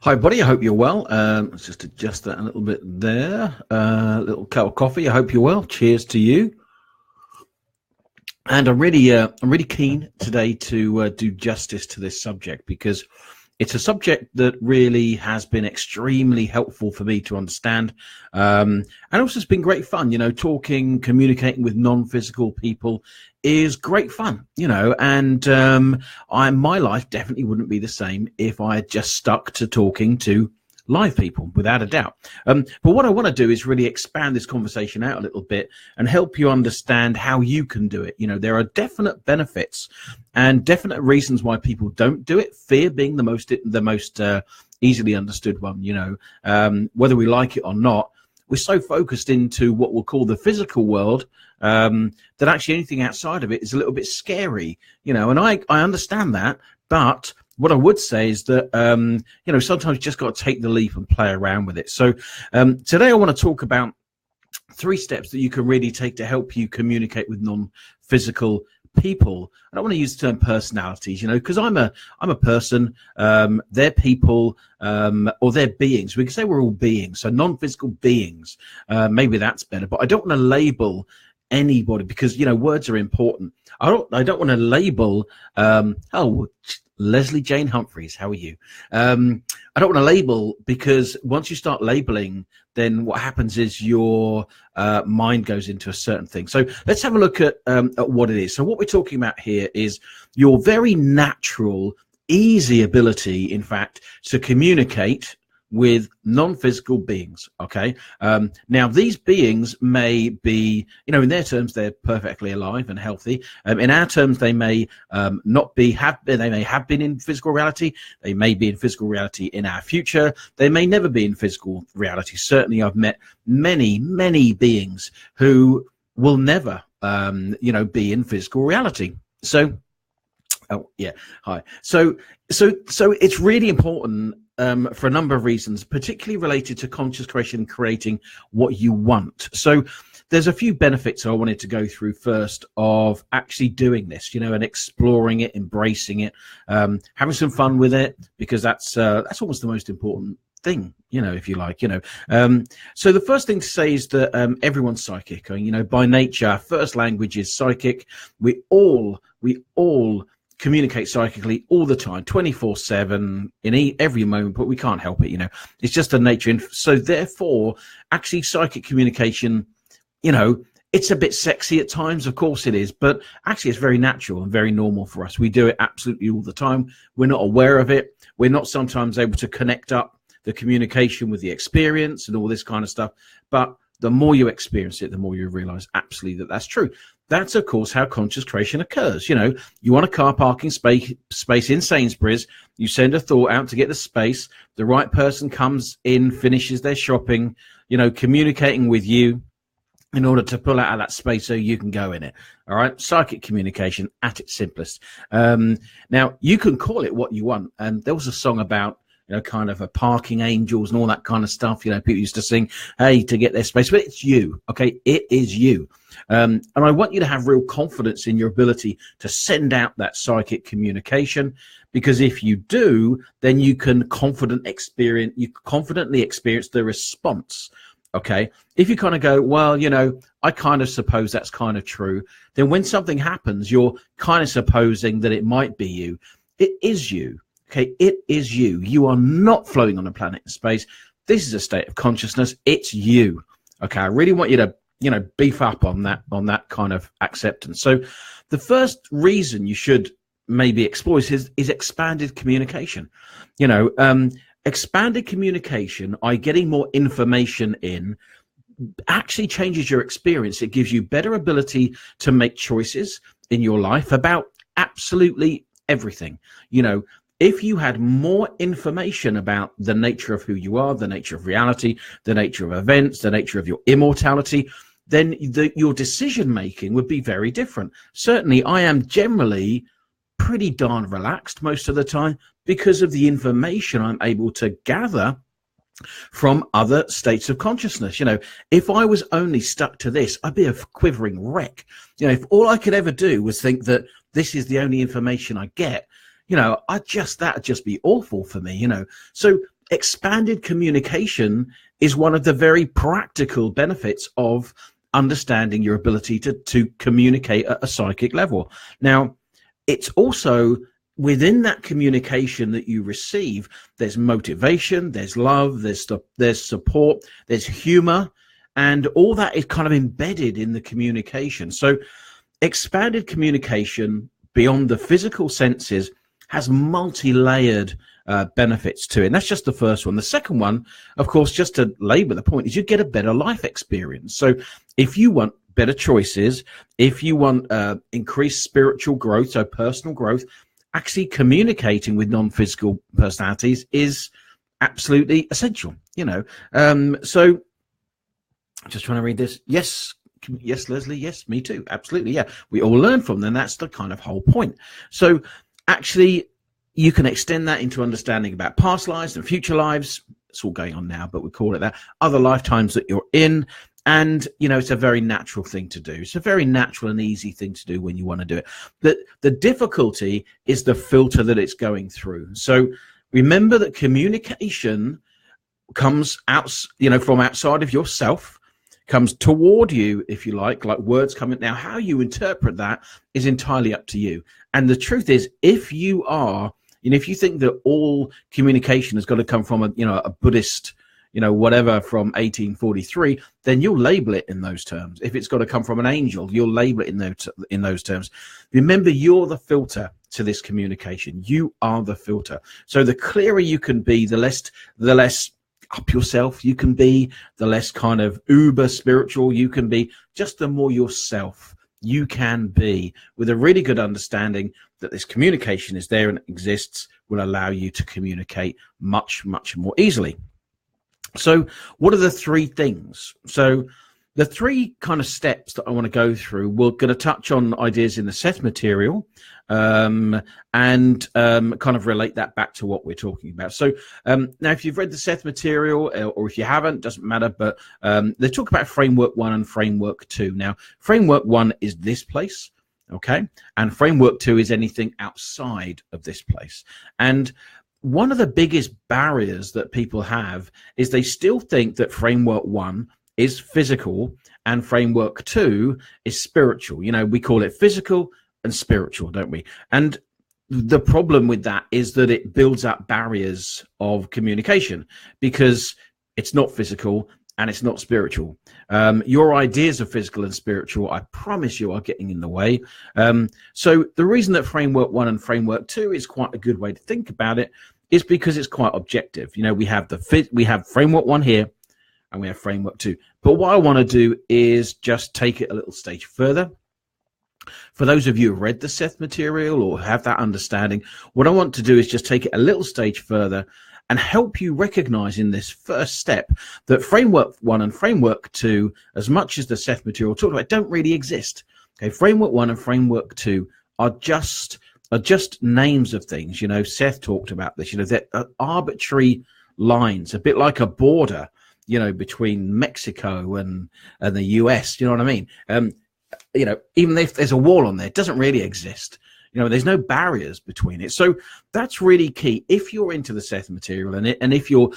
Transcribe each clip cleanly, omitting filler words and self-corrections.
Hi, buddy. I hope you're well. Let's just adjust that a little bit there. Little cup of coffee. I hope you're well. Cheers to you. And I'm really keen today to do justice to this subject because it's a subject that really has been extremely helpful for me to understand, and also it's been great fun. Talking, communicating with non-physical people is great fun. And my life definitely wouldn't be the same if I had just stuck to talking to live people, without a doubt. But what I want to do is really expand this conversation out a little bit and help you understand how you can do it. There are definite benefits and definite reasons why people don't do it. Fear being the most easily understood one. Whether we like it or not, we're so focused into what we'll call the physical world that actually anything outside of it is a little bit scary. And I understand that, but what I would say is that, sometimes you just got to take the leap and play around with it. So today I want to talk about 3 steps that you can really take to help you communicate with non-physical people. I don't want to use the term personalities, because I'm a person, they're people, or they're beings. We can say we're all beings, so non-physical beings. Maybe that's better, but I don't want to label anybody because, words are important. I don't want to label, Leslie Jane Humphreys, how are you? I don't want to label because once you start labeling, then what happens is your mind goes into a certain thing. So let's have a look at what it is. So what we're talking about here is your very natural, easy ability, in fact, to communicate with non-physical beings. Okay. Now these beings may be, in their terms, they're perfectly alive and healthy. In our terms, they may not be, they may have been in physical reality. They may be in physical reality in our future. They may never be in physical reality. Certainly I've met many, many beings who will never, be in physical reality. So, oh yeah. Hi. So it's really important for a number of reasons, particularly related to conscious creation, creating what you want. So there's a few benefits I wanted to go through first of actually doing this, and exploring it, embracing it, having some fun with it, because that's almost the most important thing, if you like. So the first thing to say is that everyone's psychic. By nature, our first language is psychic. We all communicate psychically all the time, 24/7, in every moment, but we can't help it. It's just a nature. And so therefore, actually psychic communication, it's a bit sexy at times, of course it is, but actually it's very natural and very normal for us. We do it absolutely all the time. We're not aware of it. We're not sometimes able to connect up the communication with the experience and all this kind of stuff. But the more you experience it, the more you realize absolutely that that's true. That's, of course, how conscious creation occurs. You want a car parking space in Sainsbury's. You send a thought out to get the space. The right person comes in, finishes their shopping, communicating with you in order to pull out of that space so you can go in it. All right. Psychic communication at its simplest. Now, you can call it what you want. And there was a song about, kind of a parking angels and all that kind of stuff. People used to sing, hey, to get their space, but it's you. Okay. It is you. And I want you to have real confidence in your ability to send out that psychic communication, because if you do, then you can confidently experience the response. Okay. If you kind of go, well, I kind of suppose that's kind of true. Then when something happens, you're kind of supposing that it might be you. It is you. Okay, it is you. You are not floating on a planet in space. This is a state of consciousness. It's you. Okay, I really want you to, beef up on that kind of acceptance. So the first reason you should maybe explore is expanded communication. Expanded communication, getting more information in, actually changes your experience. It gives you better ability to make choices in your life about absolutely everything. If you had more information about the nature of who you are, the nature of reality, the nature of events, the nature of your immortality, then your decision-making would be very different. Certainly, I am generally pretty darn relaxed most of the time because of the information I'm able to gather from other states of consciousness. If I was only stuck to this, I'd be a quivering wreck. If all I could ever do was think that this is the only information I get, that'd just be awful for me. So expanded communication is one of the very practical benefits of understanding your ability to communicate at a psychic level. Now, it's also within that communication that you receive, there's motivation, there's love, there's support, there's humor, and all that is kind of embedded in the communication. So expanded communication beyond the physical senses has multi-layered benefits to it. And that's just the first one. The second one, of course, just to labor the point, is you get a better life experience. So if you want better choices, if you want increased spiritual growth, so personal growth, actually communicating with non-physical personalities is absolutely essential, So I'm just trying to read this. Yes, Leslie. Yes, me too. Absolutely. Yeah. We all learn from them. That's the kind of whole point. So actually, you can extend that into understanding about past lives and future lives. It's all going on now, but we call it that. Other lifetimes that you're in. And, it's a very natural thing to do. It's a very natural and easy thing to do when you want to do it. But the difficulty is the filter that it's going through. So remember that communication comes out, from outside of yourself, comes toward you, if you like words coming. Now, how you interpret that is entirely up to you. And the truth is, if you are, if you think that all communication has got to come from a Buddhist, whatever from 1843, then you'll label it in those terms. If it's got to come from an angel, you'll label it in those terms. Remember, you're the filter to this communication. You are the filter. So the clearer you can be, the less up yourself you can be, the less kind of uber spiritual you can be, just the more yourself you can be, with a really good understanding that this communication is there and exists, will allow you to communicate much, much more easily. So what are the three things? So the three kind of steps that I want to go through, we're going to touch on ideas in the Seth material, and kind of relate that back to what we're talking about. So now, if you've read the Seth material, or if you haven't, doesn't matter, but they talk about framework 1 and framework 2. Now, framework 1 is this place, okay? And framework 2 is anything outside of this place. And one of the biggest barriers that people have is they still think that framework 1 is physical and framework 2 is spiritual. We call it physical and spiritual, don't we? And the problem with that is that it builds up barriers of communication because it's not physical and it's not spiritual. Your ideas of physical and spiritual, I promise you, are getting in the way. So the reason that framework 1 and framework 2 is quite a good way to think about it is because it's quite objective. We have framework 1 here, and we have framework 2. But what I want to do is just take it a little stage further. For those of you who read the Seth material or have that understanding, what I want to do is just take it a little stage further and help you recognize in this first step that framework 1 and framework 2, as much as the Seth material talked about, don't really exist. Okay, framework 1 and framework 2 are just names of things. Seth talked about this. They're arbitrary lines, a bit like a border, between Mexico and the US. You know what I mean? Even if there's a wall on there, it doesn't really exist. There's no barriers between it. So that's really key. If you're into the Seth material and if you're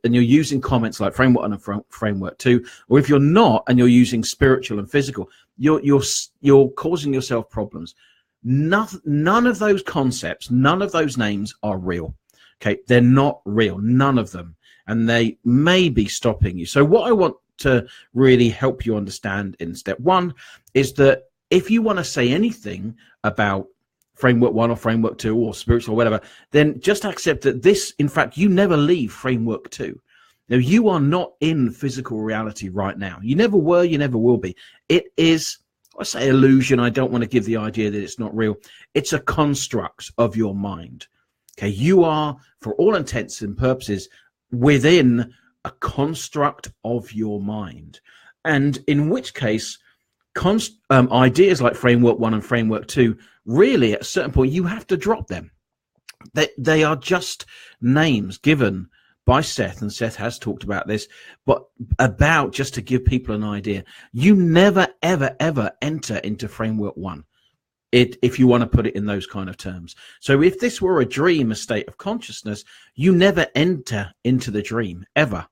using comments like framework 1 and framework 2, or if you're not and you're using spiritual and physical, you're causing yourself problems. None of those concepts, none of those names are real. Okay, they're not real, none of them, and they may be stopping you. So what I want to really help you understand in step 1 is that if you want to say anything about framework 1 or framework 2 or spiritual or whatever, then just accept that this, in fact, you never leave framework 2. Now, you are not in physical reality right now. You never were, you never will be. It is, I say illusion, I don't want to give the idea that it's not real. It's a construct of your mind. Okay, you are, for all intents and purposes, within a construct of your mind. And in which case, ideas like framework 1 and framework 2, really at a certain point, you have to drop them. They are just names given by Seth, and Seth has talked about this, but about just to give people an idea. You never, ever, ever enter into framework 1. if you want to put it in those kind of terms. So if this were a dream, a state of consciousness, you never enter into the dream ever.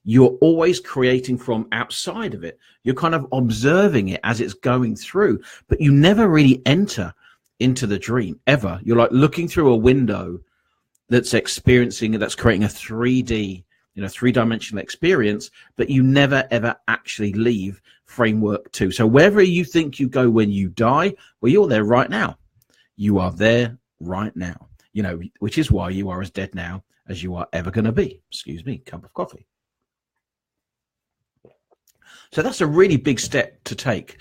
You're always creating from outside of it. You're kind of observing it as it's going through, but you never really enter into the dream ever. You're like looking through a window that's experiencing, that's creating a 3D, three-dimensional experience, but you never ever actually leave framework 2. So wherever you think you go when you die, well, you're there right now. You are there right now, which is why you are as dead now as you are ever going to be. Excuse me, cup of coffee. So that's a really big step to take,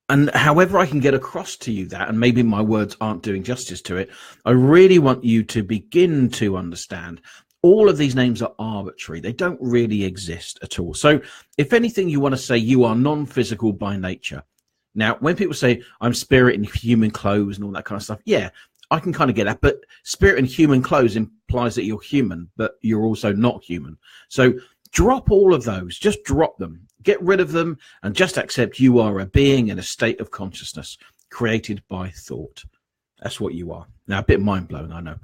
and however I can get across to you that, and maybe my words aren't doing justice to it, I really want you to begin to understand all of these names are arbitrary. They don't really exist at all. So if anything, you want to say you are non-physical by nature. Now, when people say I'm spirit in human clothes and all that kind of stuff, yeah, I can kind of get that. But spirit in human clothes implies that you're human, but you're also not human. So drop all of those, just drop them, get rid of them, and just accept you are a being in a state of consciousness created by thought. That's what you are. Now, a bit mind-blowing, I know.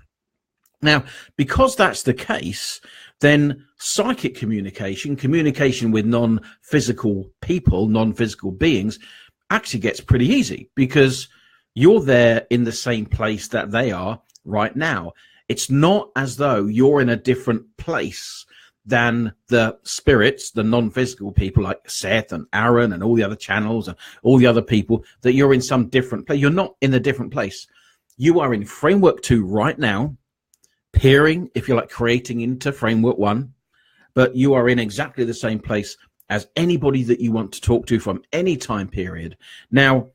Now, because that's the case, then psychic communication with non-physical people, non-physical beings, actually gets pretty easy because you're there in the same place that they are right now. It's not as though you're in a different place than the spirits, the non-physical people like Seth and Aaron and all the other channels and all the other people, that you're in some different place. You're not in a different place. You are in framework 2 right now, peering, if you like, creating into framework 1, but you are in exactly the same place as anybody that you want to talk to from any time period. Now,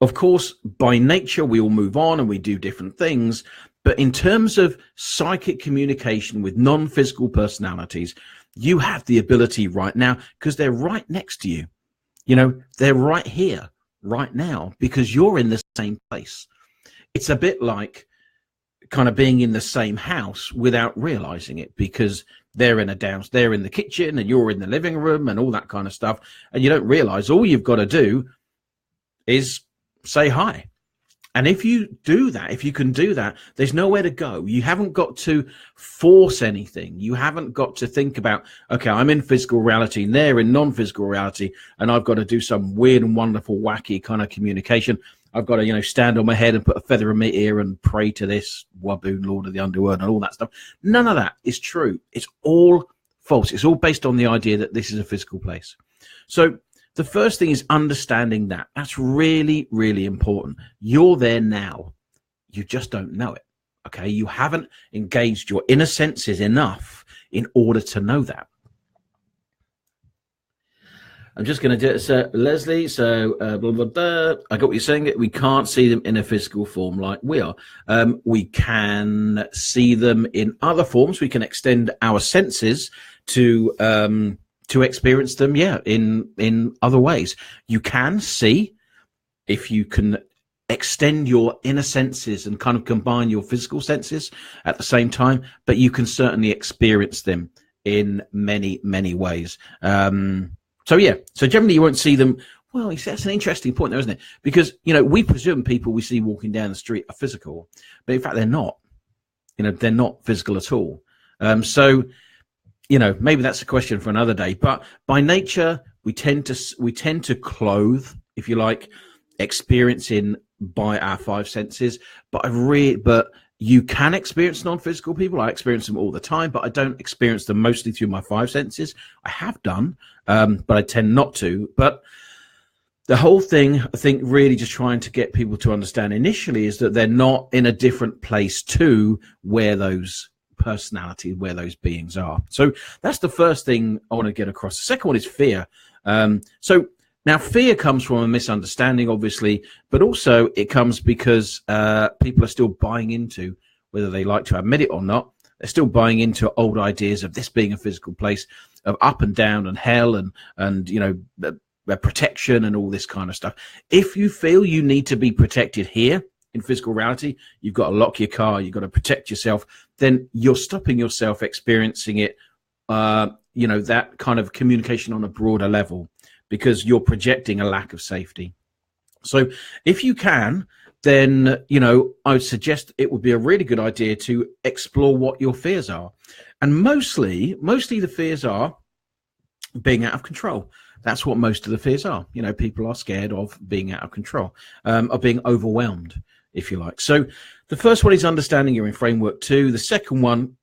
of course, by nature, we all move on and we do different things. But in terms of psychic communication with non-physical personalities, you have the ability right now because they're right next to you. They're right here, right now, because you're in the same place. It's a bit like kind of being in the same house without realizing it, because they're in the kitchen and you're in the living room and all that kind of stuff. And you don't realize all you've got to do is say hi. And if you do that, if you can do that, there's nowhere to go. You haven't got to force anything. You haven't got to think about, okay, I'm in physical reality and they're in non-physical reality, and I've got to do some weird and wonderful, wacky kind of communication. I've got to, stand on my head and put a feather in my ear and pray to this Waboon, Lord of the Underworld, and all that stuff. None of that is true. It's all false. It's all based on the idea that this is a physical place. So the first thing is understanding that. That's really, really important. You're there now. You just don't know it. Okay. You haven't engaged your inner senses enough in order to know that. I'm just going to do it. So, Leslie, blah, blah, blah. I got what you're saying. We can't see them in a physical form like we are. We can see them in other forms. We can extend our senses to experience them, in other ways. You can see, if you can extend your inner senses and kind of combine your physical senses at the same time, but you can certainly experience them in many, many ways. So generally you won't see them. Well, that's an interesting point there, isn't it? Because, we presume people we see walking down the street are physical, but in fact they're not. They're not physical at all. Maybe that's a question for another day. But by nature, we tend to clothe, if you like, experiencing by our 5 senses. But you can experience non-physical people. I experience them all the time, but I don't experience them mostly through my 5 senses. I have done, but I tend not to. But the whole thing, I think, really just trying to get people to understand initially is that they're not in a different place to where those personality, where those beings are. So that's the first thing I want to get across. The second one is fear. So now fear comes from a misunderstanding, obviously, but also it comes because people are still buying into, whether they like to admit it or not, they're still buying into old ideas of this being a physical place, of up and down and hell and protection and all this kind of stuff. If you feel you need to be protected here in physical reality, you've got to lock your car, you've got to protect yourself, then you're stopping yourself experiencing it, that kind of communication on a broader level, because you're projecting a lack of safety. So if you can, then, I would suggest it would be a really good idea to explore what your fears are. And mostly the fears are being out of control. That's what most of the fears are. People are scared of being out of control, of being overwhelmed, if you like. So the first one is understanding you're in framework 2. The second one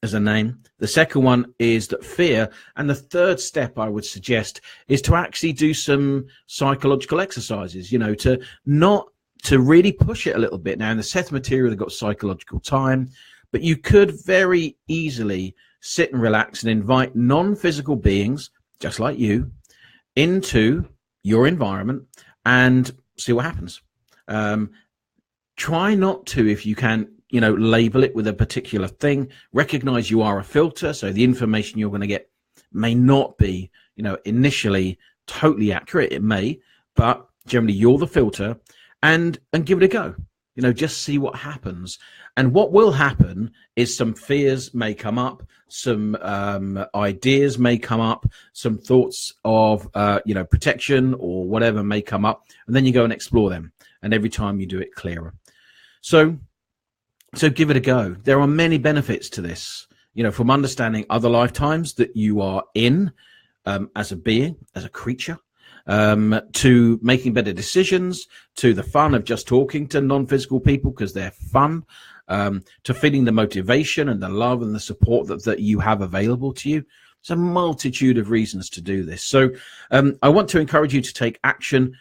is a name. The second one is that fear. And the third step I would suggest is to actually do some psychological exercises, to really push it a little bit. Now, in the Seth material, they've got psychological time, but you could very easily sit and relax and invite non-physical beings, just like you, into your environment and see what happens. Try not to, if you can, label it with a particular thing. Recognize you are a filter, so the information you're going to get may not be, initially totally accurate. It may, but generally you're the filter, and give it a go. Just see what happens. And what will happen is some fears may come up, some ideas may come up, some thoughts of protection or whatever may come up, and then you go and explore them. And every time you do it clearer. So give it a go. There are many benefits to this, from understanding other lifetimes that you are in as a being, as a creature, to making better decisions, to the fun of just talking to non-physical people because they're fun, to feeling the motivation and the love and the support that you have available to you. There's a multitude of reasons to do this. So I want to encourage you to take action.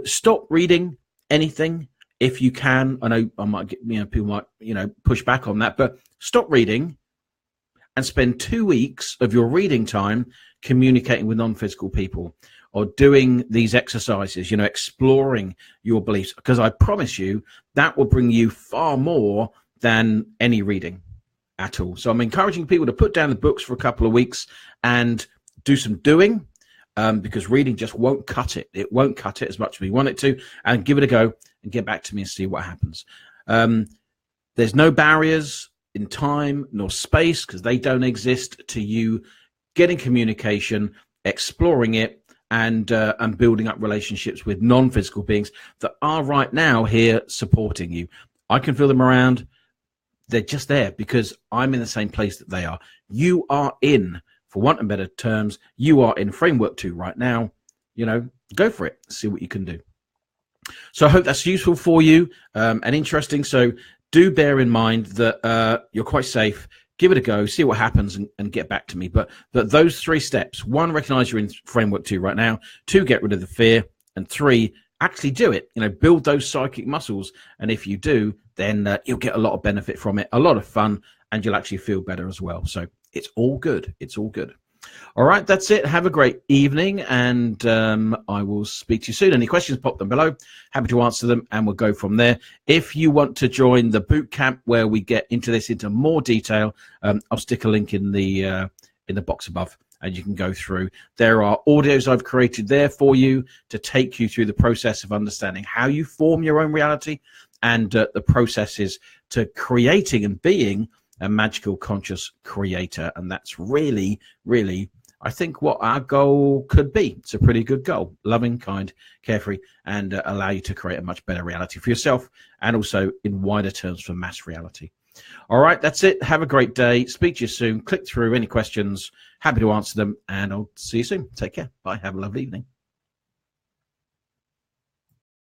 Stop reading anything if you can. I know I might get, people might, push back on that, but stop reading and spend 2 weeks of your reading time communicating with non-physical people or doing these exercises, exploring your beliefs, because I promise you that will bring you far more than any reading at all. So I'm encouraging people to put down the books for a couple of weeks and do some doing, because reading just won't cut it. It won't cut it as much as we want it to, and give it a go and get back to me and see what happens. There's no barriers in time nor space, because they don't exist, to you getting communication, exploring it, and building up relationships with non-physical beings that are right now here supporting you. I can feel them around. They're just there because I'm in the same place that they are. You are in, for want of better terms, you are in framework 2 right now. Go for it. See what you can do. So I hope that's useful for you and interesting. So do bear in mind that you're quite safe. Give it a go, see what happens, and get back to me. But those 3 steps: 1, recognize you're in framework 2 right now; 2, get rid of the fear; and 3, actually do it. Build those psychic muscles. And if you do, then you'll get a lot of benefit from it, a lot of fun, and you'll actually feel better as well. So it's all good. It's all good. All right, that's it. Have a great evening, and I will speak to you soon. Any questions, pop them below. Happy to answer them, and we'll go from there. If you want to join the boot camp where we get into this into more detail, I'll stick a link in the box above, and you can go through. There are audios I've created there for you to take you through the process of understanding how you form your own reality, and the processes to creating and being a magical conscious creator. And that's really, really, I think, what our goal could be. It's a pretty good goal: loving, kind, carefree, and allow you to create a much better reality for yourself, and also in wider terms for mass reality. All right, that's it. Have a great day. Speak to you soon. Click through any questions. Happy to answer them, and I'll see you soon. Take care. Bye. Have a lovely evening.